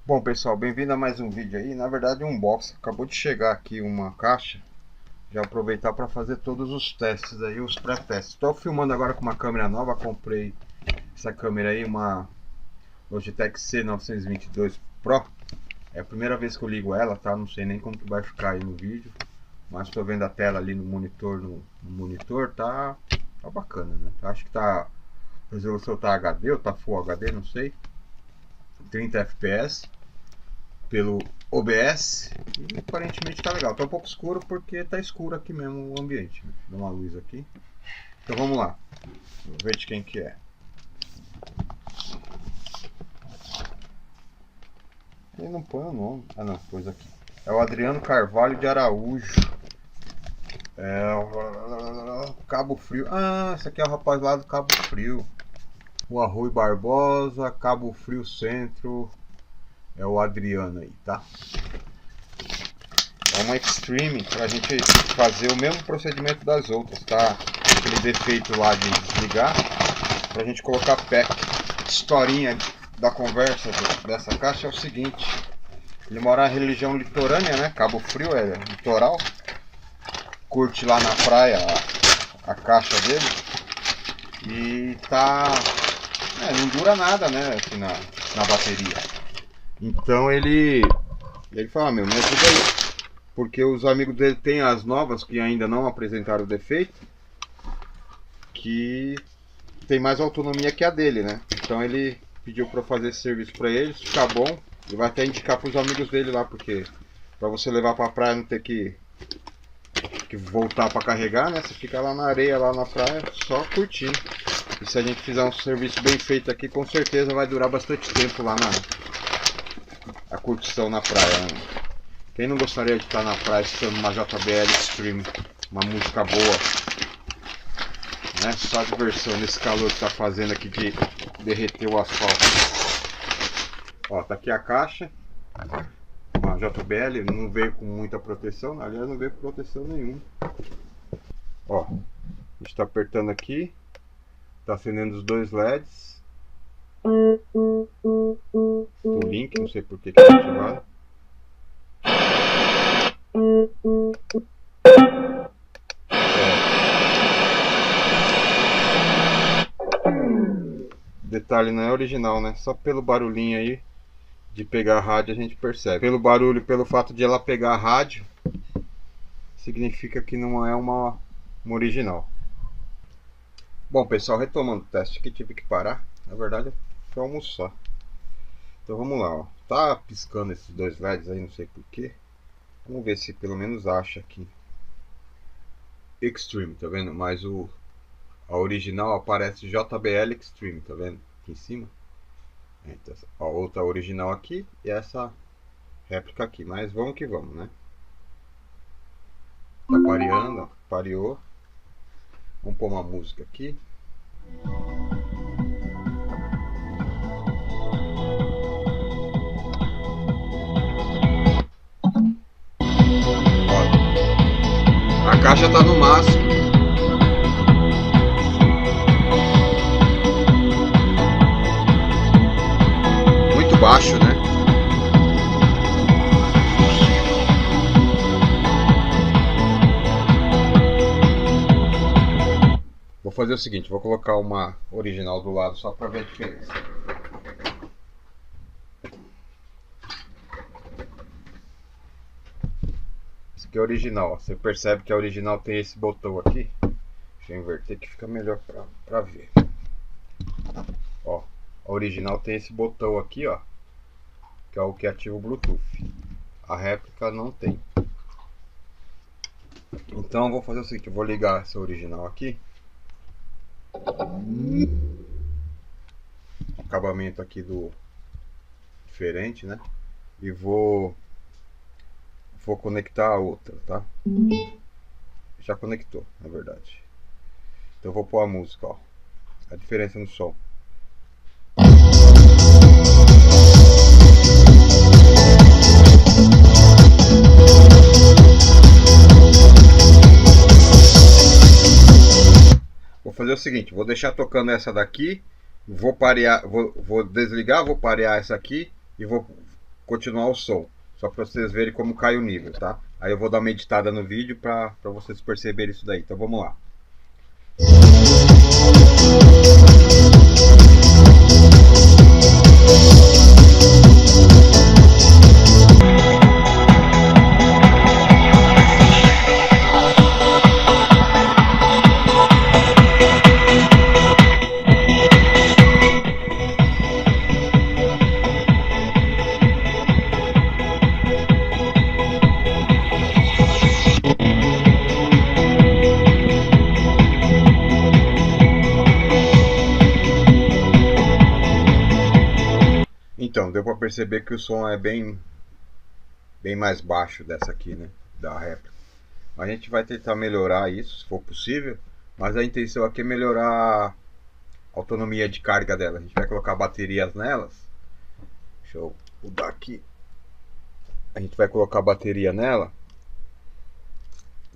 Bom pessoal, bem-vindo a mais um vídeo aí. Na verdade um unboxing, acabou de chegar aqui uma caixa. Já aproveitar para fazer todos os testes aí, os pré-testes. Estou filmando agora com uma câmera nova, comprei essa câmera aí, uma Logitech C922 Pro. É a primeira vez que eu ligo ela, tá? Não sei nem como que vai ficar aí no vídeo, mas estou vendo a tela ali no monitor, tá bacana, né? Acho que tá, a resolução tá HD ou tá Full HD, não sei. 30 fps pelo OBS e aparentemente tá legal. Tá um pouco escuro porque tá escuro aqui mesmo o ambiente. Dá uma luz aqui. Então vamos lá. Vamos ver de quem que é. Ele não põe o nome. Ah não, pôs aqui. É o Adriano Carvalho de Araújo. Cabo Frio. Ah, esse aqui é o rapaz lá do Cabo Frio. O Arrui Barbosa, Cabo Frio Centro. É o Adriano aí, tá? É uma Extreme pra gente fazer o mesmo procedimento das outras, tá? Aquele defeito lá de desligar, pra gente colocar pack. Historinha da conversa dessa caixa é o seguinte: ele mora na região litorânea, né? Cabo Frio é litoral. Curte lá na praia a caixa dele. E tá... não dura nada, né? Assim, na bateria. Então ele fala, me ajuda aí. Porque os amigos dele têm as novas que ainda não apresentaram o defeito, que tem mais autonomia que a dele, né? Então ele pediu para fazer esse serviço para eles, ficar bom. E vai até indicar para os amigos dele lá, porque para você levar para a praia não ter que voltar para carregar, né? Você fica lá na areia, lá na praia, só curtindo. E se a gente fizer um serviço bem feito aqui, com certeza vai durar bastante tempo lá a curtição na praia, né? Quem não gostaria de estar na praia escutando uma JBL Extreme, uma música boa, né? Só diversão nesse calor que tá fazendo aqui de derreter o asfalto. Ó, tá aqui a caixa, uma JBL, não veio com muita proteção, aliás não veio com proteção nenhuma. Ó, a gente tá apertando aqui, tá acendendo os dois LEDs. O link, não sei por que tá ativado. Detalhe, não é original, né? Só pelo barulhinho aí de pegar a rádio a gente percebe. Pelo barulho, pelo fato de ela pegar a rádio, significa que não é uma original. Bom pessoal, retomando o teste que tive que parar. Na verdade foi almoçar. Então vamos lá, ó. Tá piscando esses dois LEDs aí, não sei porquê. Vamos ver se pelo menos acha aqui. Extreme, tá vendo? Mas a original aparece JBL Extreme, tá vendo? Aqui em cima. Então, a outra original aqui e essa réplica aqui. Mas vamos que vamos, né? Tá pareando, ó. Pareou. Vamos pôr uma música aqui. Ó, a caixa tá no máximo. Baixo, né? Vou fazer o seguinte, vou colocar uma original do lado só para ver a diferença. Esse aqui é original, você percebe que a original tem esse botão aqui. Deixa eu inverter que fica melhor para ver. Ó, a original tem esse botão aqui, ó, que é o que ativa o Bluetooth. A réplica não tem. Então eu vou fazer o seguinte, eu vou ligar essa original aqui. Acabamento aqui do diferente, né? E vou conectar a outra, tá? Já conectou, na verdade. Então eu vou pôr a música, ó. A diferença no som. Vou fazer o seguinte, vou deixar tocando essa daqui, vou parear, vou desligar, vou parear essa aqui e vou continuar o som. Só para vocês verem como cai o nível, tá? Aí eu vou dar uma editada no vídeo para vocês perceberem isso daí. Então vamos lá. Então, deu para perceber que o som é bem mais baixo dessa aqui, né? Da réplica. A gente vai tentar melhorar isso, se for possível. Mas a intenção aqui é melhorar a autonomia de carga dela. A gente vai colocar baterias nelas. Deixa eu mudar aqui. A gente vai colocar bateria nela.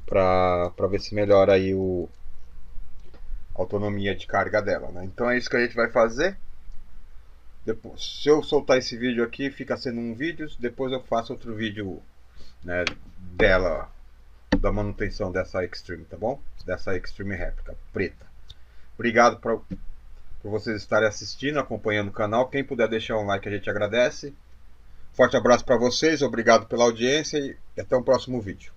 Pra ver se melhora aí a autonomia de carga dela, né? Então é isso que a gente vai fazer. Depois, se eu soltar esse vídeo aqui, fica sendo um vídeo. Depois eu faço outro vídeo, né, dela, da manutenção dessa Extreme, tá bom? Dessa Extreme réplica preta. Obrigado por vocês estarem assistindo, acompanhando o canal. Quem puder deixar um like, a gente agradece. Forte abraço para vocês, obrigado pela audiência e até o próximo vídeo.